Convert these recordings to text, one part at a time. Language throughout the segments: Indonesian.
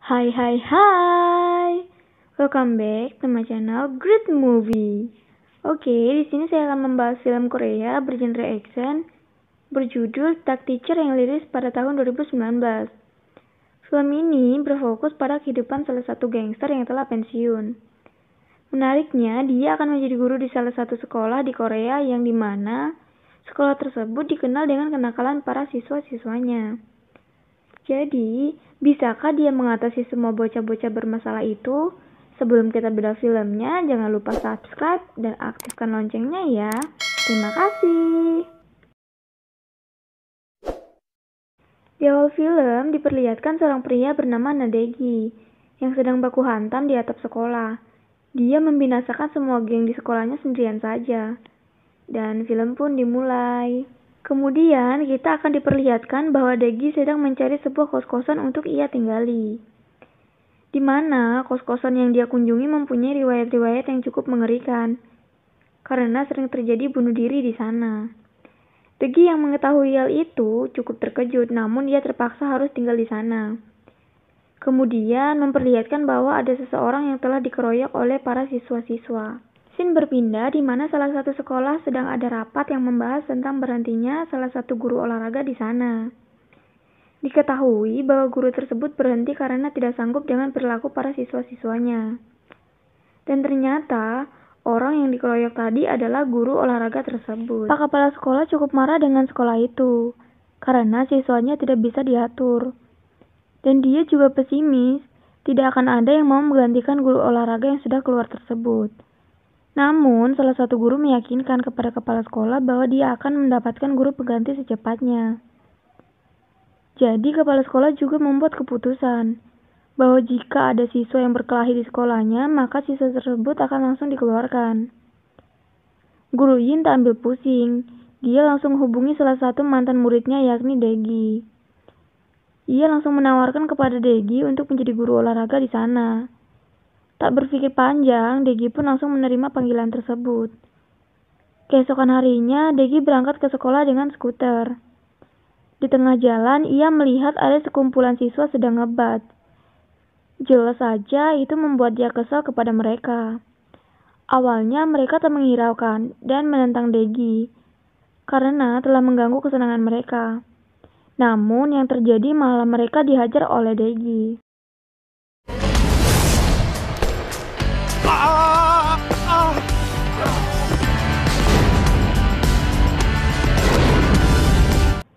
Hai hai hai. Welcome back to my channel Great Movie. Oke, di sini saya akan membahas film Korea bergenre action berjudul Dark Teacher yang rilis pada tahun 2019. Film ini berfokus pada kehidupan salah satu gangster yang telah pensiun. Menariknya, dia akan menjadi guru di salah satu sekolah di Korea yang dimana sekolah tersebut dikenal dengan kenakalan para siswa-siswanya. Jadi, bisakah dia mengatasi semua bocah-bocah bermasalah itu? Sebelum kita bedah filmnya, jangan lupa subscribe dan aktifkan loncengnya ya. Terima kasih. Di awal film diperlihatkan seorang pria bernama Nadegi yang sedang baku hantam di atap sekolah. Dia membinasakan semua geng di sekolahnya sendirian saja. Dan film pun dimulai. Kemudian kita akan diperlihatkan bahwa Degi sedang mencari sebuah kos-kosan untuk ia tinggali. Di mana kos-kosan yang dia kunjungi mempunyai riwayat-riwayat yang cukup mengerikan. Karena sering terjadi bunuh diri di sana. Degi yang mengetahui hal itu cukup terkejut, namun dia terpaksa harus tinggal di sana. Kemudian memperlihatkan bahwa ada seseorang yang telah dikeroyok oleh para siswa-siswa. Scene berpindah di mana salah satu sekolah sedang ada rapat yang membahas tentang berhentinya salah satu guru olahraga di sana. Diketahui bahwa guru tersebut berhenti karena tidak sanggup dengan perilaku para siswa-siswanya. Dan ternyata orang yang dikeroyok tadi adalah guru olahraga tersebut. Pak kepala sekolah cukup marah dengan sekolah itu karena siswanya tidak bisa diatur. Dan dia juga pesimis, tidak akan ada yang mau menggantikan guru olahraga yang sudah keluar tersebut. Namun, salah satu guru meyakinkan kepada kepala sekolah bahwa dia akan mendapatkan guru pengganti secepatnya. Jadi, kepala sekolah juga membuat keputusan bahwa jika ada siswa yang berkelahi di sekolahnya, maka siswa tersebut akan langsung dikeluarkan. Guru Yin tak ambil pusing. Dia langsung hubungi salah satu mantan muridnya yakni Degi. Ia langsung menawarkan kepada Degi untuk menjadi guru olahraga di sana. Tak berpikir panjang, Degi pun langsung menerima panggilan tersebut. Keesokan harinya, Degi berangkat ke sekolah dengan skuter. Di tengah jalan, ia melihat ada sekumpulan siswa sedang ngebat. Jelas saja itu membuat dia kesal kepada mereka. Awalnya mereka tak menghiraukan dan menentang Degi, karena telah mengganggu kesenangan mereka. Namun yang terjadi malah mereka dihajar oleh Degi.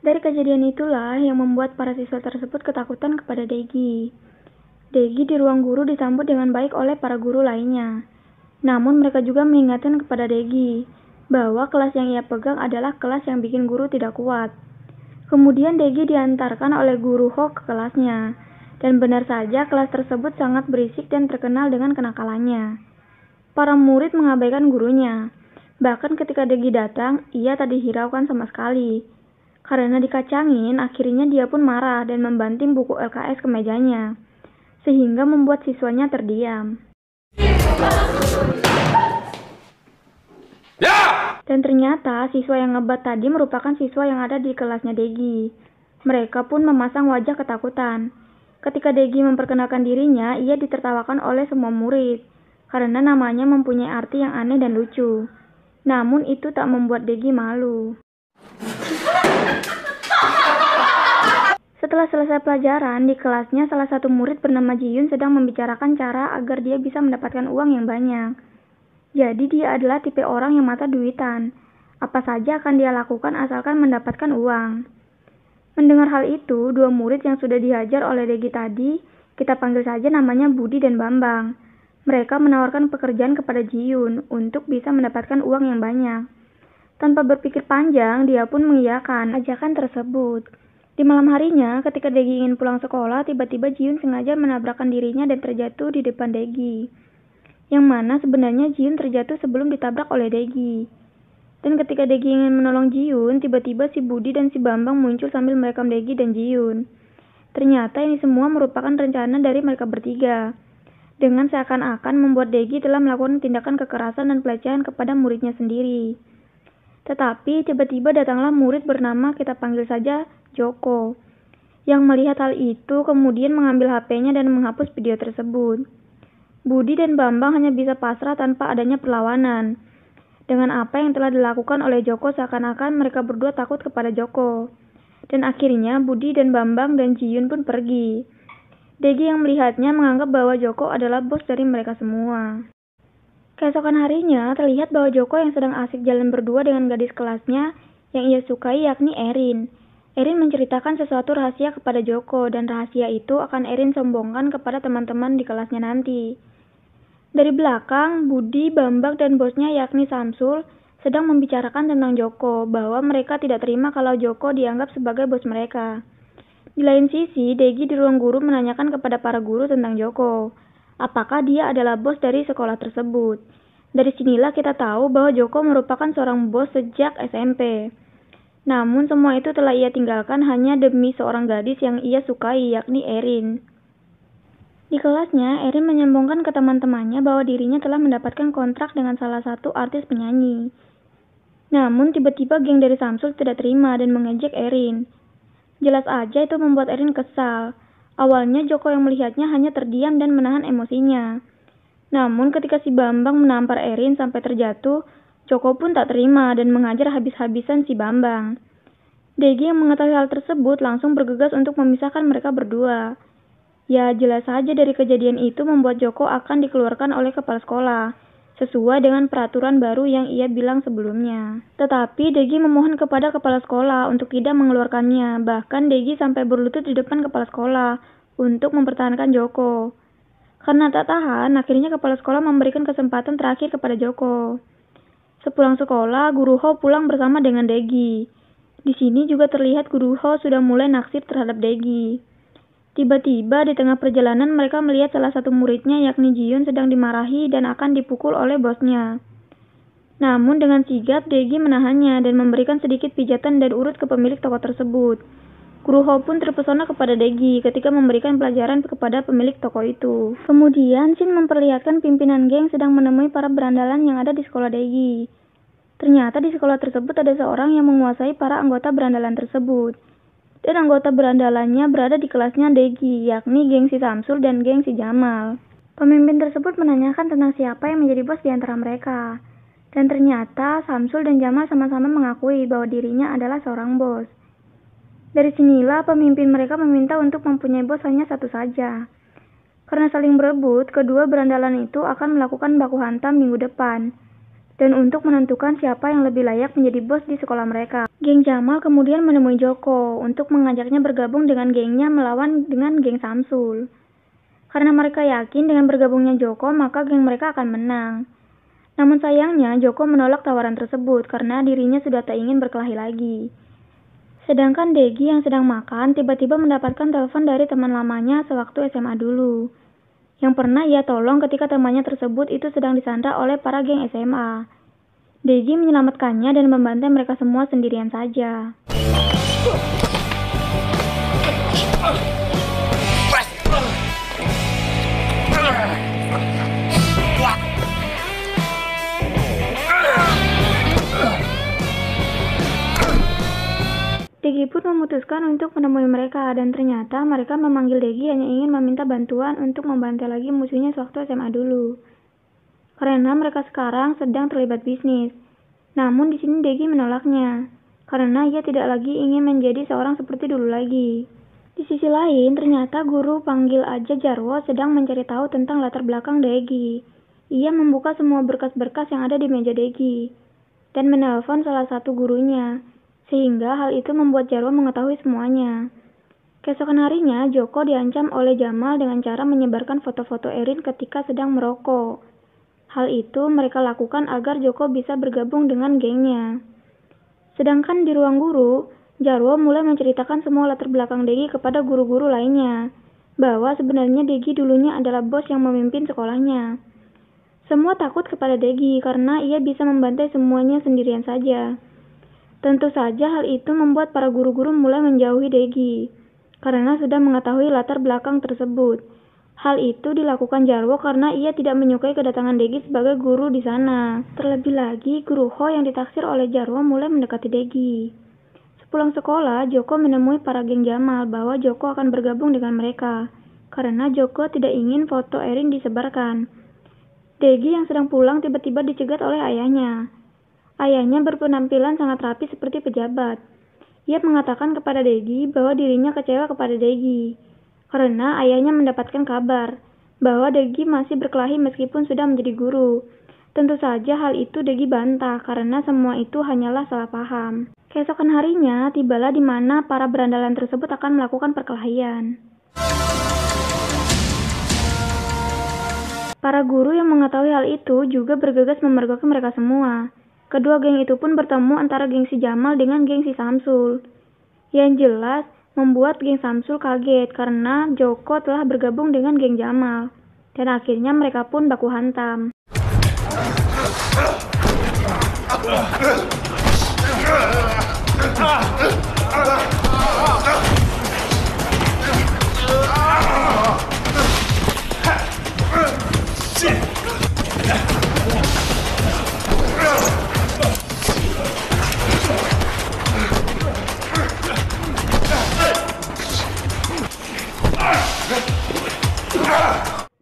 Dari kejadian itulah yang membuat para siswa tersebut ketakutan kepada Degi. Degi di ruang guru disambut dengan baik oleh para guru lainnya. Namun mereka juga mengingatkan kepada Degi bahwa kelas yang ia pegang adalah kelas yang bikin guru tidak kuat. Kemudian Degi diantarkan oleh guru Ho ke kelasnya. Dan benar saja kelas tersebut sangat berisik dan terkenal dengan kenakalannya. Para murid mengabaikan gurunya. Bahkan ketika Degi datang, ia tak dihiraukan sama sekali. Karena dikacangin, akhirnya dia pun marah dan membanting buku LKS ke mejanya. Sehingga membuat siswanya terdiam. Dan ternyata siswa yang ngebat tadi merupakan siswa yang ada di kelasnya Degi. Mereka pun memasang wajah ketakutan. Ketika Degi memperkenalkan dirinya, ia ditertawakan oleh semua murid. Karena namanya mempunyai arti yang aneh dan lucu. Namun itu tak membuat Degi malu. Setelah selesai pelajaran, di kelasnya salah satu murid bernama Ji-Yun sedang membicarakan cara agar dia bisa mendapatkan uang yang banyak. Jadi dia adalah tipe orang yang mata duitan. Apa saja akan dia lakukan asalkan mendapatkan uang. Mendengar hal itu, dua murid yang sudah dihajar oleh Degi tadi, kita panggil saja namanya Budi dan Bambang. Mereka menawarkan pekerjaan kepada Ji-Yun untuk bisa mendapatkan uang yang banyak. Tanpa berpikir panjang, dia pun mengiyakan ajakan tersebut. Di malam harinya, ketika Degi ingin pulang sekolah, tiba-tiba Ji-Yun sengaja menabrakkan dirinya dan terjatuh di depan Degi. Yang mana sebenarnya Ji-Yun terjatuh sebelum ditabrak oleh Degi. Dan ketika Degi ingin menolong Ji-Yun, tiba-tiba si Budi dan si Bambang muncul sambil merekam Degi dan Ji-Yun. Ternyata ini semua merupakan rencana dari mereka bertiga. Dengan seakan-akan membuat Degi telah melakukan tindakan kekerasan dan pelecehan kepada muridnya sendiri. Tetapi tiba-tiba datanglah murid bernama kita panggil saja Joko. Yang melihat hal itu kemudian mengambil HP-nya dan menghapus video tersebut. Budi dan Bambang hanya bisa pasrah tanpa adanya perlawanan. Dengan apa yang telah dilakukan oleh Joko, seakan-akan mereka berdua takut kepada Joko. Dan akhirnya Budi dan Bambang dan Jiyun pun pergi. Degi yang melihatnya menganggap bahwa Joko adalah bos dari mereka semua. Keesokan harinya terlihat bahwa Joko yang sedang asik jalan berdua dengan gadis kelasnya yang ia sukai, yakni Erin. Erin menceritakan sesuatu rahasia kepada Joko, dan rahasia itu akan Erin sombongkan kepada teman-teman di kelasnya nanti. Dari belakang, Budi, Bambang, dan bosnya yakni Samsul sedang membicarakan tentang Joko, bahwa mereka tidak terima kalau Joko dianggap sebagai bos mereka. Di lain sisi, Degi di ruang guru menanyakan kepada para guru tentang Joko. Apakah dia adalah bos dari sekolah tersebut? Dari sinilah kita tahu bahwa Joko merupakan seorang bos sejak SMP. Namun semua itu telah ia tinggalkan hanya demi seorang gadis yang ia sukai, yakni Erin. Di kelasnya, Erin menyombongkan ke teman-temannya bahwa dirinya telah mendapatkan kontrak dengan salah satu artis penyanyi. Namun tiba-tiba geng dari Samsul tidak terima dan mengejek Erin. Jelas aja itu membuat Erin kesal. Awalnya Joko yang melihatnya hanya terdiam dan menahan emosinya. Namun ketika si Bambang menampar Erin sampai terjatuh, Joko pun tak terima dan mengajar habis-habisan si Bambang. Degi yang mengetahui hal tersebut langsung bergegas untuk memisahkan mereka berdua. Ya, jelas saja dari kejadian itu membuat Joko akan dikeluarkan oleh kepala sekolah, sesuai dengan peraturan baru yang ia bilang sebelumnya. Tetapi Degi memohon kepada kepala sekolah untuk tidak mengeluarkannya, bahkan Degi sampai berlutut di depan kepala sekolah untuk mempertahankan Joko. Karena tak tahan, akhirnya kepala sekolah memberikan kesempatan terakhir kepada Joko. Sepulang sekolah, Guru Ho pulang bersama dengan Degi. Di sini juga terlihat Guru Ho sudah mulai naksir terhadap Degi. Tiba-tiba di tengah perjalanan mereka melihat salah satu muridnya yakni Jiyun sedang dimarahi dan akan dipukul oleh bosnya. Namun dengan sigap Degi menahannya dan memberikan sedikit pijatan dan urut ke pemilik toko tersebut. Guru Ho pun terpesona kepada Degi ketika memberikan pelajaran kepada pemilik toko itu. Kemudian Shin memperlihatkan pimpinan geng sedang menemui para berandalan yang ada di sekolah Degi. Ternyata di sekolah tersebut ada seorang yang menguasai para anggota berandalan tersebut. Dan anggota berandalannya berada di kelasnya Degi, yakni geng si Samsul dan geng si Jamal. Pemimpin tersebut menanyakan tentang siapa yang menjadi bos di antara mereka. Dan ternyata Samsul dan Jamal sama-sama mengakui bahwa dirinya adalah seorang bos. Dari sinilah pemimpin mereka meminta untuk mempunyai bos hanya satu saja. Karena saling berebut, kedua berandalan itu akan melakukan baku hantam minggu depan. Dan untuk menentukan siapa yang lebih layak menjadi bos di sekolah mereka. Geng Jamal kemudian menemui Joko untuk mengajaknya bergabung dengan gengnya melawan dengan geng Samsul. Karena mereka yakin dengan bergabungnya Joko, maka geng mereka akan menang. Namun sayangnya Joko menolak tawaran tersebut karena dirinya sudah tak ingin berkelahi lagi. Sedangkan Degi yang sedang makan tiba-tiba mendapatkan telepon dari teman lamanya sewaktu SMA dulu. Yang pernah ia tolong ketika temannya tersebut itu sedang disandra oleh para geng SMA. Degi menyelamatkannya dan membantai mereka semua sendirian saja. Degi pun memutuskan untuk menemui mereka dan ternyata mereka memanggil Degi hanya ingin meminta bantuan untuk membantai lagi musuhnya sewaktu SMA dulu. Karena mereka sekarang sedang terlibat bisnis. Namun di sini Degi menolaknya karena ia tidak lagi ingin menjadi seorang seperti dulu lagi. Di sisi lain, ternyata guru panggil aja Jarwo sedang mencari tahu tentang latar belakang Degi. Ia membuka semua berkas-berkas yang ada di meja Degi dan menelpon salah satu gurunya. Sehingga hal itu membuat Jarwo mengetahui semuanya. Keesokan harinya, Joko diancam oleh Jamal dengan cara menyebarkan foto-foto Erin ketika sedang merokok. Hal itu mereka lakukan agar Joko bisa bergabung dengan gengnya. Sedangkan di ruang guru, Jarwo mulai menceritakan semua latar belakang Degi kepada guru-guru lainnya, bahwa sebenarnya Degi dulunya adalah bos yang memimpin sekolahnya. Semua takut kepada Degi karena ia bisa membantai semuanya sendirian saja. Tentu saja hal itu membuat para guru-guru mulai menjauhi Degi, karena sudah mengetahui latar belakang tersebut. Hal itu dilakukan Jarwo karena ia tidak menyukai kedatangan Degi sebagai guru di sana. Terlebih lagi, Guru Ho yang ditaksir oleh Jarwo mulai mendekati Degi. 10 Sepulang sekolah, Joko menemui para geng Jamal bahwa Joko akan bergabung dengan mereka, karena Joko tidak ingin foto Erin disebarkan. Degi yang sedang pulang tiba-tiba dicegat oleh ayahnya. Ayahnya berpenampilan sangat rapi seperti pejabat. Ia mengatakan kepada Degi bahwa dirinya kecewa kepada Degi, karena ayahnya mendapatkan kabar bahwa Degi masih berkelahi meskipun sudah menjadi guru. Tentu saja hal itu Degi bantah karena semua itu hanyalah salah paham. Keesokan harinya, tibalah di mana para berandalan tersebut akan melakukan perkelahian. Para guru yang mengetahui hal itu juga bergegas memergoki mereka semua. Kedua geng itu pun bertemu antara geng si Jamal dengan geng si Samsul. Yang jelas, membuat geng Samsul kaget karena Joko telah bergabung dengan geng Jamal. Dan akhirnya mereka pun baku hantam.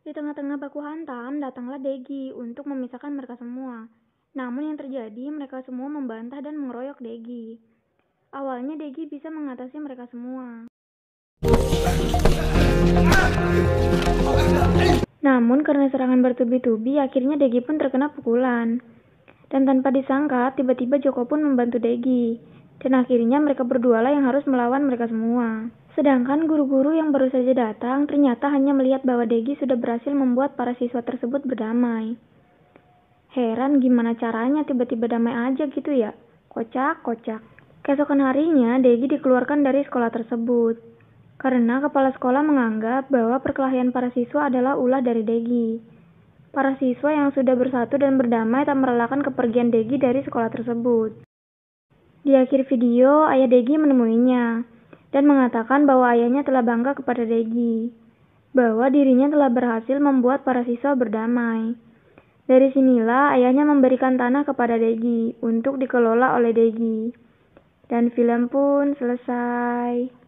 Di tengah-tengah baku hantam, datanglah Degi untuk memisahkan mereka semua. Namun yang terjadi, mereka semua membantah dan mengeroyok Degi. Awalnya Degi bisa mengatasi mereka semua. Namun karena serangan bertubi-tubi, akhirnya Degi pun terkena pukulan. Dan tanpa disangka, tiba-tiba Joko pun membantu Degi. Dan akhirnya mereka berdualah yang harus melawan mereka semua. Sedangkan guru-guru yang baru saja datang ternyata hanya melihat bahwa Degi sudah berhasil membuat para siswa tersebut berdamai. Heran gimana caranya tiba-tiba damai aja gitu ya? Kocak. Keesokan harinya Degi dikeluarkan dari sekolah tersebut. Karena kepala sekolah menganggap bahwa perkelahian para siswa adalah ulah dari Degi. Para siswa yang sudah bersatu dan berdamai tak merelakan kepergian Degi dari sekolah tersebut. Di akhir video, ayah Degi menemuinya dan mengatakan bahwa ayahnya telah bangga kepada Degi, bahwa dirinya telah berhasil membuat para siswa berdamai. Dari sinilah ayahnya memberikan tanah kepada Degi untuk dikelola oleh Degi. Dan film pun selesai.